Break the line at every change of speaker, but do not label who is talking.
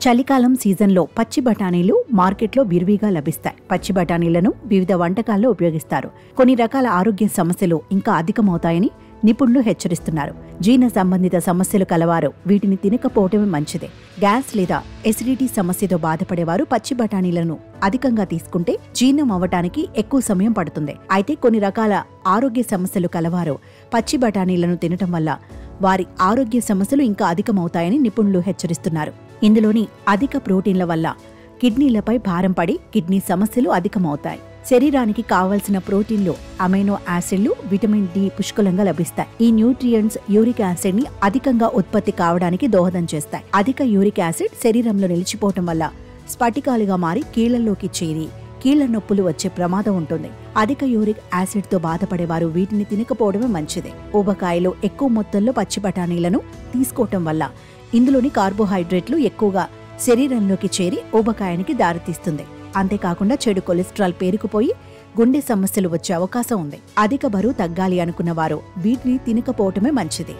చలికాలం సీజన్లో పచ్చి బఠానీలు మార్కెట్లో విరివిగా లభిస్తాయి. పచ్చి బఠానీలను వివిధ వంటకాల్లో ఉపయోగిస్తారు. కొన్ని రకాల ఆరోగ్య సమస్యలు ఇంకా అధికమవుతాయని నిపుణులు హెచ్చరిస్తున్నారు. జీర్ణ సంబంధిత సమస్యలు కలవారు వీటిని తినకపోవటమే మంచిదే. గ్యాస్ లేదా ఎసిడిటీ సమస్యతో బాధపడేవారు పచ్చి బఠానీలను అధికంగా తీసుకుంటే జీర్ణం అవ్వటానికి ఎక్కువ సమయం పడుతుంది. అయితే కొన్ని రకాల ఆరోగ్య సమస్యలు కలవారు పచ్చి బఠానీలను తినటం వల్ల వారి ఆరోగ్య సమస్యలు ఇంకా అధికమవుతాయని నిపుణులు హెచ్చరిస్తున్నారు. ఇందులోని అధిక ప్రోటీన్ల వల్ల కిడ్నీలపై భారం పడి కిడ్నీ సమస్యలు అధికమవుతాయి. శరీరానికి కావలసిన ప్రోటీన్లు, అమైనో యాసిడ్లు, విటమిన్ డి పుష్కలంగా లభిస్తాయి. ఈ న్యూట్రియంట్స్ యూరిక్ యాసిడ్ ని అధికంగా ఉత్పత్తి కావడానికి దోహదం చేస్తాయి. అధిక యూరిక్ యాసిడ్ శరీరంలో నిలిచిపోవటం వల్ల స్ఫటికాలుగా మారి కీళ్లలోకి చేరి కీళ్ల నొప్పులు వచ్చే ప్రమాదం ఉంటుంది. అధిక యూరిక్ యాసిడ్ తో బాధపడేవారు వీటిని తినకపోవడమే మంచిది. ఊబకాయలో ఎక్కువ మొత్తంలో పచ్చి బఠానీలను తీసుకోవటం వల్ల ఇందులోని కార్బోహైడ్రేట్లు ఎక్కువగా శరీరంలోకి చేరి ఊబకాయానికి దారితీస్తుంది. అంతేకాకుండా చెడు కొలెస్ట్రాల్ పేరుకుపోయి గుండె సమస్యలు వచ్చే అవకాశం ఉంది. అధిక బరువు తగ్గాలి అనుకున్న వారు వీటిని తినకపోవటమే మంచిది.